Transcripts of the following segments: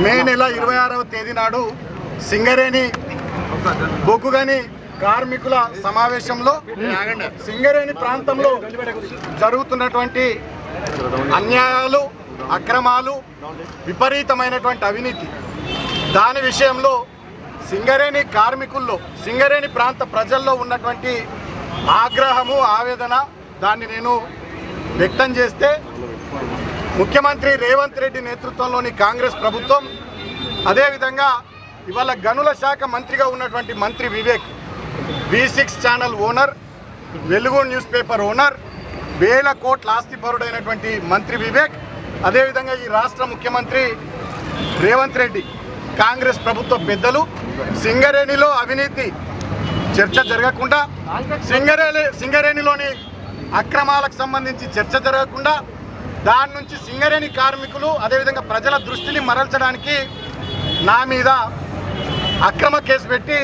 మే నెల 26వ తేదీ నాడు సింగరేణి బొగ్గుగని కార్మికుల సమావేశంలో సింగరేణి ప్రాంతంలో జరుగుతున్నటువంటి అన్యాయాలు, అక్రమాలు, విపరీతమైనటువంటి అవినీతి, దాని విషయంలో సింగరేణి కార్మికుల్లో, సింగరేణి ప్రాంత ప్రజల్లో ఉన్నటువంటి ఆగ్రహము, ఆవేదన, దాన్ని నేను వ్యక్తం చేస్తే ముఖ్యమంత్రి రేవంత్ రెడ్డి నేతృత్వంలోని కాంగ్రెస్ ప్రభుత్వం, అదేవిధంగా ఇవాళ గనుల శాఖ మంత్రిగా ఉన్నటువంటి మంత్రి వివేక్, V6 ఛానల్ ఓనర్, వెలుగు న్యూస్ పేపర్ ఓనర్, వేల కోట్ల ఆస్తిపరుడైనటువంటి మంత్రి వివేక్, అదేవిధంగా ఈ రాష్ట్ర ముఖ్యమంత్రి రేవంత్ రెడ్డి, కాంగ్రెస్ ప్రభుత్వ పెద్దలు సింగరేణిలో అవినీతి చర్చ జరగకుండా, సింగరేణిలోని అక్రమాలకు సంబంధించి చర్చ జరగకుండా, దాని నుంచి సింగరేణి కార్మికులు అదేవిధంగా ప్రజల దృష్టిని మరల్చడానికి నా మీద అక్రమ కేసు పెట్టి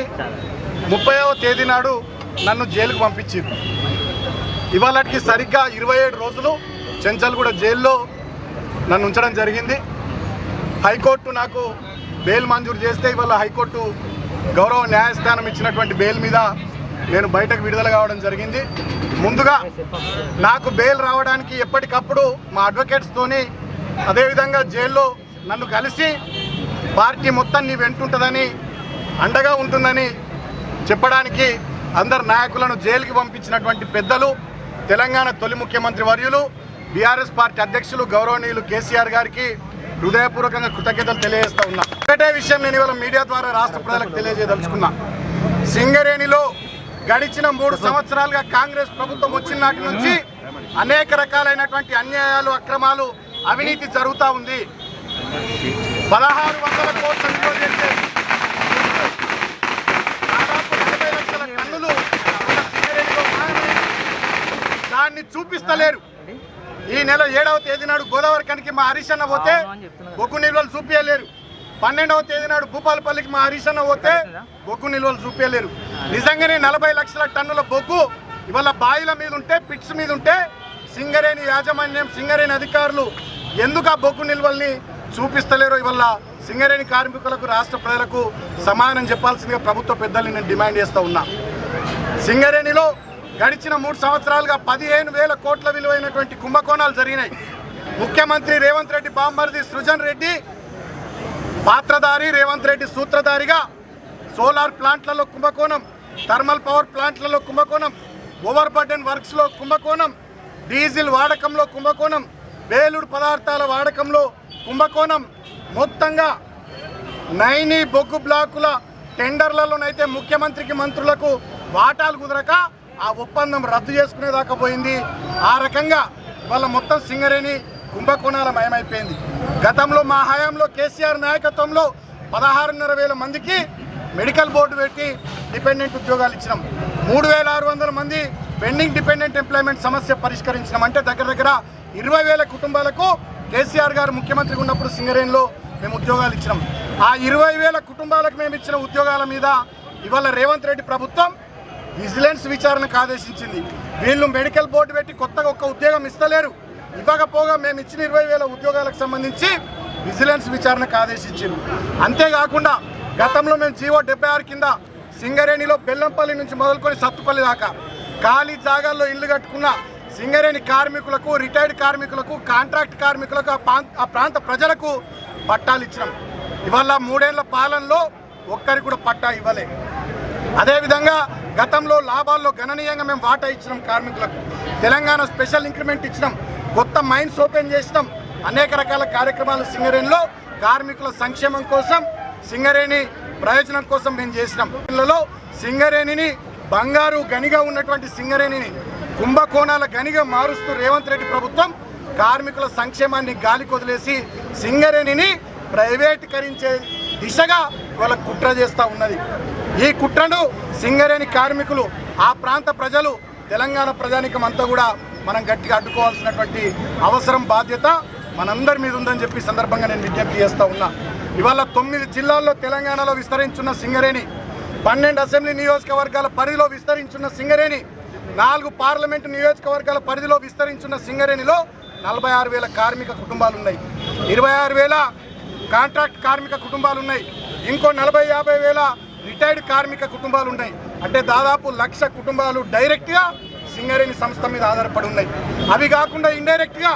30వ తేదీ నాడు నన్ను జైలుకు పంపించారు. ఇవాళకి సరిగ్గా 27 రోజులు చెంచల్గూడ జైల్లో నన్ను ఉంచడం జరిగింది. హైకోర్టు నాకు బెయిల్ మంజూరు చేస్తే ఇవాళ హైకోర్టు గౌరవ న్యాయస్థానం ఇచ్చినటువంటి బెయిల్ మీద నేను బయటకు విడుదల కావడం జరిగింది. ముందుగా నాకు బెయిల్ రావడానికి ఎప్పటికప్పుడు మా అడ్వకేట్స్తోని, అదేవిధంగా జైల్లో నన్ను కలిసి పార్టీ మొత్తం నీ వెంటుంటుందని, అండగా ఉంటుందని చెప్పడానికి అందరు నాయకులను జైలుకి పంపించినటువంటి పెద్దలు, తెలంగాణ తొలి ముఖ్యమంత్రి వర్యులు, బీఆర్ఎస్ పార్టీ అధ్యక్షులు గౌరవనీయులు కేసీఆర్ గారికి హృదయపూర్వకంగా కృతజ్ఞతలు తెలియజేస్తా ఉన్నా. ఒకటే విషయం నేను ఇవాళ మీడియా ద్వారా రాష్ట్ర ప్రజలకు తెలియజేయదలుచుకున్నా. సింగరేణిలో గడిచిన 3 సంవత్సరాలుగా కాంగ్రెస్ ప్రభుత్వం వచ్చిన నాటి నుంచి అనేక రకాలైనటువంటి అన్యాయాలు, అక్రమాలు, అవినీతి జరుగుతూ ఉంది. 1600 కోట్ల విలువ చేసే దాదాపు 40 లక్షల టన్నులు సింగరేణిలో దాన్ని చూపిస్తలేరు. ఈ నెల 7వ తేదీ నాడు గోదావరి కనికి మా హరీష్ అన్న పోతే బొగ్గు నిల్వలు చూపించలేరు. 12వ తేదీ నాడు భూపాలపల్లికి మా హరీష్ అన్న పోతే బొగ్గు నిల్వలు చూపించలేరు. నిజంగానే 40 లక్షల టన్నుల బొగ్గు ఇవాళ బాయిల మీద ఉంటే, పిట్స్ మీద ఉంటే సింగరేణి యాజమాన్యం, సింగరేణి అధికారులు ఎందుకు ఆ బొగ్గు నిల్వల్ని చూపిస్తలేరో ఇవాళ సింగరేణి కార్మికులకు, రాష్ట్ర ప్రజలకు సమాధానం చెప్పాల్సిందిగా ప్రభుత్వ పెద్దల్ని నేను డిమాండ్ చేస్తూ ఉన్నా. సింగరేణిలో గడిచిన 3 సంవత్సరాలుగా 15,000 కోట్ల విలువైనటువంటి కుంభకోణాలు జరిగినాయి. ముఖ్యమంత్రి రేవంత్ రెడ్డి బామ్మర్ది సృజన్ రెడ్డి పాత్రధారి, రేవంత్ రెడ్డి సూత్రధారిగా సోలార్ ప్లాంట్లలో కుంభకోణం, థర్మల్ పవర్ ప్లాంట్లలో కుంభకోణం, ఓవర్ బర్డెన్ వర్క్స్లో కుంభకోణం, డీజిల్ వాడకంలో కుంభకోణం, వేలుడు పదార్థాల వాడకంలో కుంభకోణం, మొత్తంగా నైని బొగ్గు బ్లాకుల టెండర్లలోనైతే ముఖ్యమంత్రికి, మంత్రులకు వాటాలు కుదరక ఆ ఒప్పందం రద్దు చేసుకునేదాకా పోయింది. ఆ రకంగా వాళ్ళ మొత్తం సింగరేణి కుంభకోణాల మయమైపోయింది. గతంలో మా హయాంలో కేసీఆర్ నాయకత్వంలో 16,500 మందికి మెడికల్ బోర్డు పెట్టి డిపెండెంట్ ఉద్యోగాలు ఇచ్చినాం. 3,600 మంది పెండింగ్ డిపెండెంట్ ఎంప్లాయ్మెంట్ సమస్య పరిష్కరించినాం. అంటే దగ్గర 20,000 కుటుంబాలకు కేసీఆర్ గారు ముఖ్యమంత్రిగా ఉన్నప్పుడు సింగరేణిలో మేము ఉద్యోగాలు ఇచ్చినాం. ఆ 20,000 కుటుంబాలకు మేము ఇచ్చిన ఉద్యోగాల మీద ఇవాళ రేవంత్ రెడ్డి ప్రభుత్వం విజిలెన్స్ విచారణకు ఆదేశించింది. వీళ్ళు మెడికల్ బోర్డు పెట్టి కొత్తగా ఒక్క ఉద్యోగం ఇస్తలేరు. ఇవ్వకపోగా మేము ఇచ్చిన 20,000 ఉద్యోగాలకు సంబంధించి విజిలెన్స్ విచారణకు ఆదేశించారు. అంతేకాకుండా గతంలో మేము జీవో 76 కింద సింగరేణిలో బెల్లంపల్లి నుంచి మొదలుకొని సత్తుపల్లి దాకా ఖాళీ జాగాల్లో ఇల్లు కట్టుకున్న సింగరేణి కార్మికులకు, రిటైర్డ్ కార్మికులకు, కాంట్రాక్ట్ కార్మికులకు, ఆ ప్రాంత ప్రజలకు పట్టాలు ఇచ్చినాం. ఇవాళ 3 ఏళ్ల పాలనలో ఒక్కరికి కూడా పట్టా ఇవ్వలే. అదేవిధంగా గతంలో లాభాల్లో గణనీయంగా మేము వాటా ఇచ్చినాం కార్మికులకు. తెలంగాణ స్పెషల్ ఇంక్రిమెంట్ ఇచ్చినాం, కొత్త మైన్స్ ఓపెన్ చేసినాం. అనేక రకాల కార్యక్రమాలు సింగరేణిలో కార్మికుల సంక్షేమం కోసం, సింగరేణి ప్రయోజనం కోసం మేము చేసినాం. పిల్లల్లో సింగరేణిని బంగారు గనిగా ఉన్నటువంటి సింగరేణిని కుంభకోణాల గనిగా మారుస్తూ రేవంత్ రెడ్డి ప్రభుత్వం కార్మికుల సంక్షేమాన్ని గాలికి వదిలేసి సింగరేణిని ప్రైవేటీకరించే దిశగా వాళ్ళ కుట్ర చేస్తూ ఉన్నది. ఈ కుట్రను సింగరేణి కార్మికులు, ఆ ప్రాంత ప్రజలు, తెలంగాణ ప్రజానికం అంతా కూడా మనం గట్టిగా అడ్డుకోవాల్సినటువంటి అవసరం, బాధ్యత మనందరి మీద ఉందని చెప్పి సందర్భంగా నేను విజ్ఞప్తి చేస్తూ ఉన్నా. ఇవాళ 9 జిల్లాల్లో తెలంగాణలో విస్తరించున్న సింగరేణి, 12 అసెంబ్లీ నియోజకవర్గాల పరిధిలో విస్తరించున్న సింగరేణి, 4 పార్లమెంటు నియోజకవర్గాల పరిధిలో విస్తరించున్న సింగరేణిలో 46,000 కార్మిక కుటుంబాలు ఉన్నాయి. 26,000 కాంట్రాక్ట్ కార్మిక కుటుంబాలు ఉన్నాయి, ఇంకో 40-50 వేల రిటైర్డ్ కార్మిక కుటుంబాలు ఉన్నాయి. అంటే దాదాపు 1,00,000 కుటుంబాలు డైరెక్ట్గా సింగరేణి సంస్థ మీద ఆధారపడి ఉన్నాయి. అవి కాకుండా ఇండైరెక్ట్గా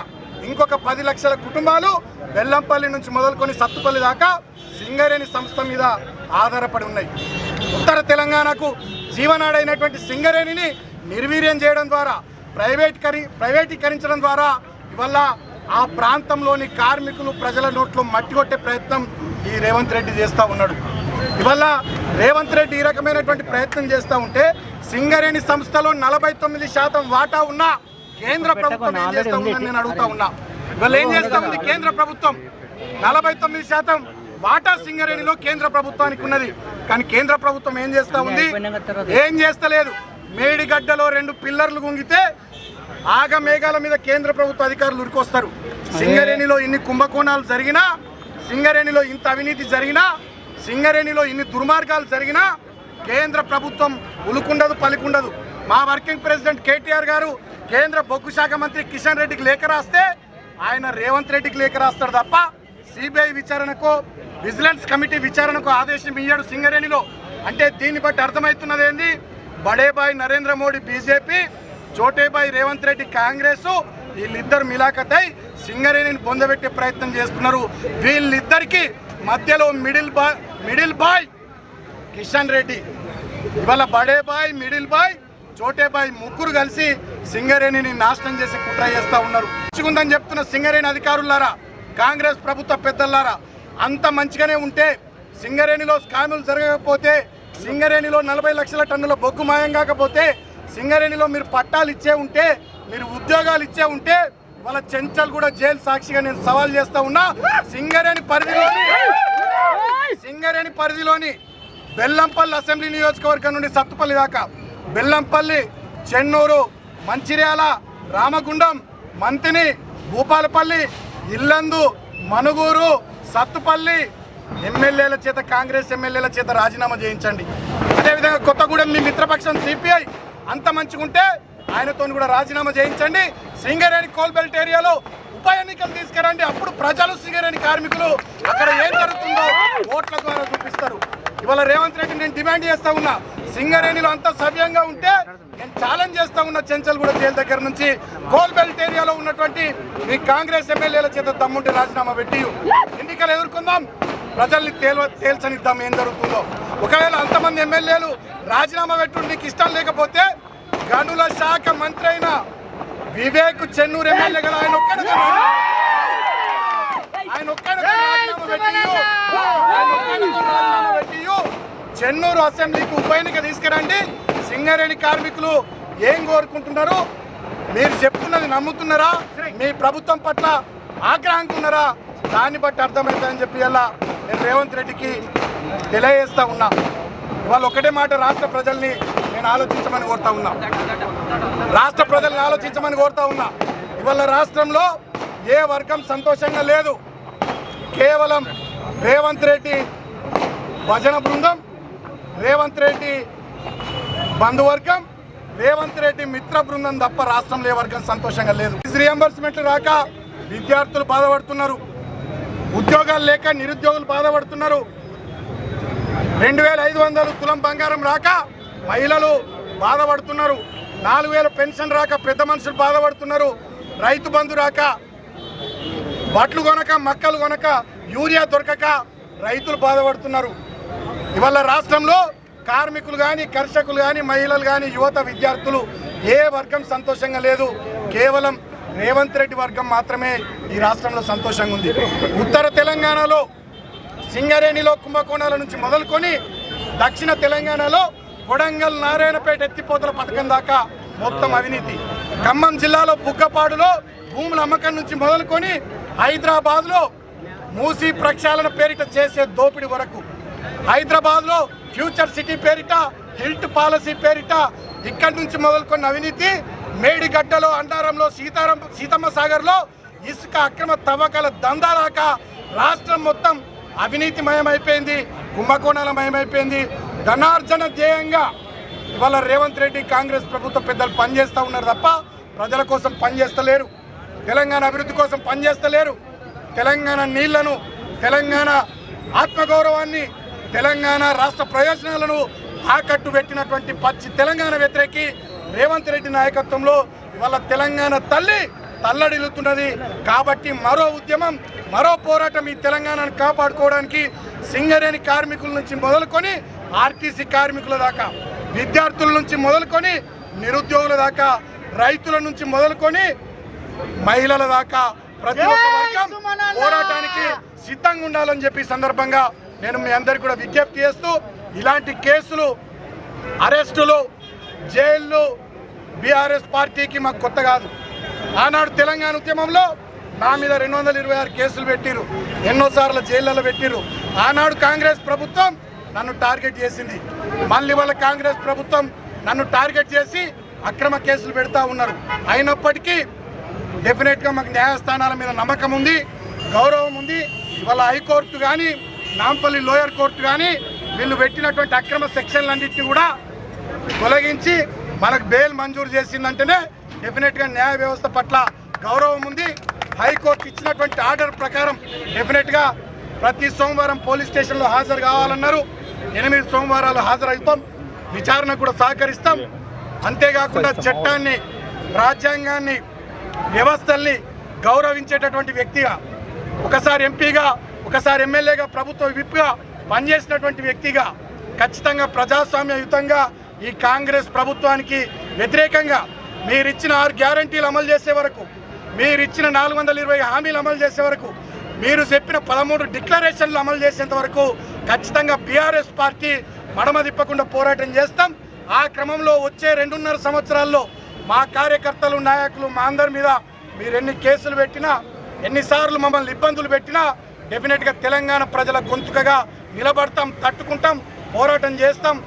ఇంకొక 10 లక్షల కుటుంబాలు బెల్లంపల్లి నుంచి మొదలుకొని సత్తుపల్లి దాకా సింగరేణి సంస్థ మీద ఆధారపడి ఉన్నాయి. ఉత్తర తెలంగాణకు జీవనాడైనటువంటి సింగరేణిని నిర్వీర్యం చేయడం ద్వారా, ప్రైవేటీకరించడం ద్వారా ఇవాళ ఆ ప్రాంతంలోని కార్మికులు, ప్రజల నోట్లో మట్టి కొట్టే ప్రయత్నం ఈ రేవంత్ రెడ్డి చేస్తూ ఉన్నాడు. ఇవాళ రేవంత్ రెడ్డి ఈ రకమైనటువంటి ప్రయత్నం చేస్తూ ఉంటే సింగరేణి సంస్థలో 49% వాటా ఉన్న కేంద్ర ప్రభుత్వం ఏం చేస్తూ ఉందని నేను అడుగుతా ఉన్నా. ఇవాళ ఏం చేస్తూ ఉంది కేంద్ర ప్రభుత్వం? 49% వాటా సింగరేణిలో కేంద్ర ప్రభుత్వానికి ఉన్నది. కానీ కేంద్ర ప్రభుత్వం ఏం చేస్తూ ఉంది? ఏం చేస్తలేదు. మేడిగడ్డలో 2 పిల్లర్లు గుంగితే ఆగ మేఘాల మీద కేంద్ర ప్రభుత్వ అధికారులు ఉరికొస్తారు. సింగరేణిలో ఇన్ని కుంభకోణాలు జరిగినా, సింగరేణిలో ఇంత అవినీతి జరిగినా, సింగరేణిలో ఇన్ని దుర్మార్గాలు జరిగినా కేంద్ర ప్రభుత్వం ఉలుకుండదు, పలికుండదు. మా వర్కింగ్ ప్రెసిడెంట్ కేటీఆర్ గారు కేంద్ర బొగ్గు శాఖ మంత్రి కిషన్ రెడ్డికి లేఖ రాస్తే ఆయన రేవంత్ రెడ్డికి లేఖ రాస్తాడు తప్ప సిబిఐ విచారణకో, విజిలెన్స్ కమిటీ విచారణకు ఆదేశం ఇయ్యాడు సింగరేణిలో. అంటే దీన్ని బట్టి అర్థమవుతున్నది ఏంది? బడేబాయ్ నరేంద్ర మోడీ బీజేపీ, చోటేబాయ్ రేవంత్ రెడ్డి కాంగ్రెస్, వీళ్ళిద్దరు మిలాఖతై సింగరేణిని పొందబెట్టే ప్రయత్నం చేస్తున్నారు. వీళ్ళిద్దరికి మధ్యలో మిడిల్ బాయ్ కిషన్ రెడ్డి. ఇవాళ బడేబాయ్, మిడిల్ బాయ్, చోటేబాయ్ ముగ్గురు కలిసి సింగరేణిని నాశనం చేసి కుట్ర చేస్తూ ఉన్నారు. మంచిగుందని చెప్తున్న సింగరేణి అధికారులారా, కాంగ్రెస్ ప్రభుత్వ పెద్దలారా, అంత మంచిగానే ఉంటే, సింగరేణిలో స్కాములు జరగకపోతే, సింగరేణిలో 40 లక్షల టన్నుల బొగ్గు మాయం కాకపోతే, సింగరేణిలో మీరు పట్టాలు ఇచ్చే ఉంటే, మీరు ఉద్యోగాలు ఇచ్చే ఉంటే, వాళ్ళ చెంచల్ కూడా జైలు సాక్షిగా నేను సవాల్ చేస్తా ఉన్నా. సింగరేణి పరిధిలోని బెల్లంపల్లి అసెంబ్లీ నియోజకవర్గం నుండి సత్తుపల్లి దాకా, బెల్లంపల్లి, చెన్నూరు, మంచిర్యాల, రామగుండం, మంతిని, భూపాలపల్లి, ఇల్లందు, మనుగూరు, సత్తుపల్లి ఎమ్మెల్యేల చేత, కాంగ్రెస్ ఎమ్మెల్యేల చేత రాజీనామా చేయించండి. అదేవిధంగా కొత్తగూడెం మీ మిత్రపక్షం సిపిఐ అంత మంచిగుంటే ఆయనతో కూడా రాజీనామా చేయించండి. సింగరేణి కోల్ బెల్ట్ ఏరియాలో ఉప ఎన్నికలు తీసుకురండి. అప్పుడు ప్రజలు, సింగరేణి కార్మికులు అక్కడ ఏం జరుగుతుందో ఓట్ల ద్వారా చూపిస్తారు. ఇవాళ రేవంత్ రెడ్డి నేను డిమాండ్ చేస్తా ఉన్నా, సింగరేణిలో అంత సవ్యంగా ఉంటే నేను ఛాలెంజ్ చేస్తా ఉన్నా, చెంచల్గూడ జైలు దగ్గర నుంచి కోల్ బెల్ట్ ఏరియాలో ఉన్నటువంటి మీ కాంగ్రెస్ ఎమ్మెల్యేల చేత దమ్ముంటే రాజీనామా పెట్టి ఎన్నికలు ఎదుర్కొందాం, ప్రజల్ని తేల్చనిద్దాం ఏం జరుగుతుందో. ఒకవేళ అంతమంది ఎమ్మెల్యేలు రాజీనామా పెట్టుండి నీకు ఇష్టం లేకపోతే గనుల శాఖ మంత్రి అయిన వివేక్ చెన్నూరు ఎమ్మెల్యే కదా, ఆయన ఒక్కడే రాజీనామా పెట్టి చెన్నూరు అసెంబ్లీకి ఉప ఎన్నిక తీసుకురండి. సింగరేణి కార్మికులు ఏం కోరుకుంటున్నారు? మీరు చెప్తున్నది నమ్ముతున్నారా? మీ ప్రభుత్వం పట్ల ఆగ్రహంగా ఉన్నారా? దాన్ని బట్టి అర్థమవుతుందని చెప్పి అలా నేను రేవంత్ రెడ్డికి తెలియజేస్తా ఉన్నా. ఇవాళ ఒకటే మాట రాష్ట్ర ప్రజల్ని నేను ఆలోచించమని కోరుతా ఉన్నా. రాష్ట్ర ప్రజల్ని ఆలోచించమని కోరుతా ఉన్నా. ఇవాళ రాష్ట్రంలో ఏ వర్గం సంతోషంగా లేదు. కేవలం రేవంత్ రెడ్డి భజన బృందం, రేవంత్ రెడ్డి బంధువర్గం, రేవంత్ రెడ్డి మిత్ర బృందం తప్ప రాష్ట్రంలో ఏ వర్గం సంతోషంగా లేదు. రీఎంబర్స్మెంట్లు రాక విద్యార్థులు బాధపడుతున్నారు, ఉద్యోగాలు లేక నిరుద్యోగులు బాధపడుతున్నారు, 2500 తులం బంగారం రాక మహిళలు బాధపడుతున్నారు, 4000 పెన్షన్ రాక పెద్ద మనుషులు బాధపడుతున్నారు, రైతు బంధు రాక, బట్లు కొనక, మక్కలు కొనక, యూరియా దొరకక రైతులు బాధపడుతున్నారు. ఇవాళ రాష్ట్రంలో కార్మికులు కానీ, కర్షకులు కానీ, మహిళలు కానీ, యువత, విద్యార్థులు ఏ వర్గం సంతోషంగా లేదు. కేవలం రేవంత్ రెడ్డి వర్గం మాత్రమే ఈ రాష్ట్రంలో సంతోషంగా ఉంది. ఉత్తర తెలంగాణలో సింగరేణిలో కుంభకోణాల నుంచి మొదలుకొని దక్షిణ తెలంగాణలో కొడంగల్, నారాయణపేట ఎత్తిపోతల పథకం దాకా మొత్తం అవినీతి. ఖమ్మం జిల్లాలో బుగ్గపాడులో భూముల అమ్మకం నుంచి మొదలుకొని హైదరాబాద్లో మూసీ ప్రక్షాళన పేరిట చేసే దోపిడీ వరకు, హైదరాబాద్లో ఫ్యూచర్ సిటీ పేరిట, హిల్ట్ పాలసీ పేరిట ఇక్కడి నుంచి మొదలుకొని అవినీతి, మేడిగడ్డలో, అన్నారంలో, సీతమ్మ సాగర్లో ఇసుక అక్రమ తవ్వకాల దందా దాకా రాష్ట్రం మొత్తం అవినీతిమయమైపోయింది, కుంభకోణాలమయమైపోయింది. ధనార్జన ధ్యేయంగా ఇవాళ రేవంత్ రెడ్డి, కాంగ్రెస్ ప్రభుత్వ పెద్దలు పనిచేస్తూ ఉన్నారు తప్ప ప్రజల కోసం పనిచేస్తలేరు, తెలంగాణ అభివృద్ధి కోసం పనిచేస్తలేరు. తెలంగాణ నీళ్లను తెలంగాణ ఆత్మగౌరవాన్ని, తెలంగాణ రాష్ట్ర ప్రయోజనాలను తాకట్టు పెట్టినటువంటి పచ్చి తెలంగాణ వ్యతిరేకి రేవంత్ రెడ్డి నాయకత్వంలో ఇవాళ తెలంగాణ తల్లి తల్లడిల్లుతున్నది. కాబట్టి మరో ఉద్యమం, మరో పోరాటం ఈ తెలంగాణను కాపాడుకోవడానికి సింగరేణి కార్మికుల నుంచి మొదలుకొని ఆర్టీసీ కార్మికుల దాకా, విద్యార్థుల నుంచి మొదలుకొని నిరుద్యోగుల దాకా, రైతుల నుంచి మొదలుకొని మహిళల దాకా ప్రతి ఒక్క వర్గం పోరాటానికి సిద్ధంగా ఉండాలని చెప్పి సందర్భంగా నేను మీ అందరికీ కూడా విజ్ఞప్తి చేస్తూ, ఇలాంటి కేసులు, అరెస్టులు, జైళ్ళు బీఆర్ఎస్ పార్టీకి మాకు కొత్త కాదు. ఆనాడు తెలంగాణ ఉద్యమంలో నా మీద 226 కేసులు పెట్టిరు, ఎన్నోసార్లు జైళ్ళలో పెట్టిరు. ఆనాడు కాంగ్రెస్ ప్రభుత్వం నన్ను టార్గెట్ చేసింది. మళ్ళీ వాళ్ళ కాంగ్రెస్ ప్రభుత్వం నన్ను టార్గెట్ చేసి అక్రమ కేసులు పెడతా ఉన్నారు. అయినప్పటికీ డెఫినెట్గా మాకు న్యాయస్థానాల మీద నమ్మకం ఉంది, గౌరవం ఉంది. ఇవాళ హైకోర్టు కానీ, నాంపల్లి లోయర్ కోర్టు కానీ వీళ్ళు పెట్టినటువంటి అక్రమ సెక్షన్లన్నింటినీ కూడా తొలగించి మనకు బెయిల్ మంజూరు చేసిందంటేనే డెఫినెట్గా న్యాయ వ్యవస్థ పట్ల గౌరవం ఉంది. హైకోర్టు ఇచ్చినటువంటి ఆర్డర్ ప్రకారం డెఫినెట్గా ప్రతి సోమవారం పోలీస్ స్టేషన్లో హాజరు కావాలన్నారు. 8 సోమవారాలు హాజరవుతాం, విచారణకు కూడా సహకరిస్తాం. అంతేకాకుండా చట్టాన్ని, రాజ్యాంగాన్ని, వ్యవస్థల్ని గౌరవించేటటువంటి వ్యక్తిగా, ఒకసారి ఎంపీగా, ఒకసారి ఎమ్మెల్యేగా, ప్రభుత్వ విప్గా పనిచేసినటువంటి వ్యక్తిగా ఖచ్చితంగా ప్రజాస్వామ్యయుతంగా ఈ కాంగ్రెస్ ప్రభుత్వానికి వ్యతిరేకంగా మీరిచ్చిన 6 గ్యారంటీలు అమలు చేసే వరకు, మీరిచ్చిన 420 హామీలు అమలు చేసే వరకు, మీరు చెప్పిన 13 డిక్లరేషన్లు అమలు చేసేంత వరకు ఖచ్చితంగా బీఆర్ఎస్ పార్టీ మడమ తిప్పకుండా పోరాటం చేస్తాం. ఆ క్రమంలో వచ్చే 2.5 సంవత్సరాల్లో మా కార్యకర్తలు, నాయకులు, మా అందరి మీద మీరు ఎన్ని కేసులు పెట్టినా, ఎన్నిసార్లు మమ్మల్ని ఇబ్బందులు పెట్టినా డెఫినెట్గా తెలంగాణ ప్రజల గొంతుకగా నిలబడతాం, తట్టుకుంటాం, పోరాటం చేస్తాం.